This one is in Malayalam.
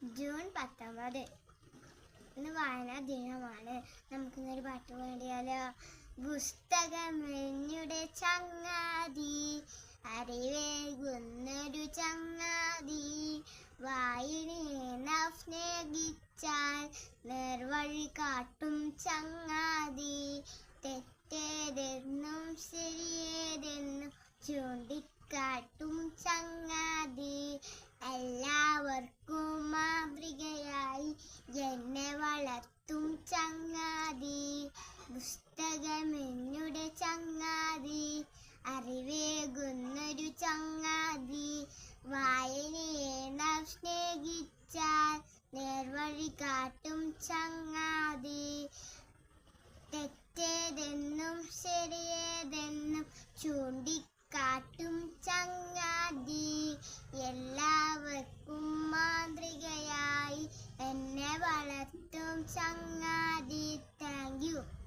ജൂൺ 19 ഇന്ന് വായനാ ദിനമാണ്. നമുക്കിന്നൊരു പാട്ട് പാടിയാലോ? പുസ്തകമെന്നുടെ ചങ്ങാതി, അറിവേകുന്നൊരു ചങ്ങാതി, വായനയെ നാം സ്നേഹിച്ചാൽ നേർവഴി കാട്ടും ചങ്ങാതി, തെറ്റേതെന്നും ശരിയേതെന്നും ചൂണ്ടിക്കാട്ടും ചങ്ങാതി, എല്ലാവർക്കും മാതൃകയായി എന്നെ വളർത്തും ചങ്ങാതി, പുസ്തകമെന്നുടെ ചങ്ങാതി, അറിവേകുന്നൊരു ചങ്ങാതി, വായനയെ നാം സ്നേഹിച്ചാൽ നേർവഴി കാട്ടും ചങ്ങാതി, തെറ്റേതെന്നും ശരിയേതെന്നും ചൂണ്ടിക്കാട്ടും ചങ്ങാതി, എല്ലാവർക്കും മാതൃകയായി എന്നെ വളർത്തും ചങ്ങാതി.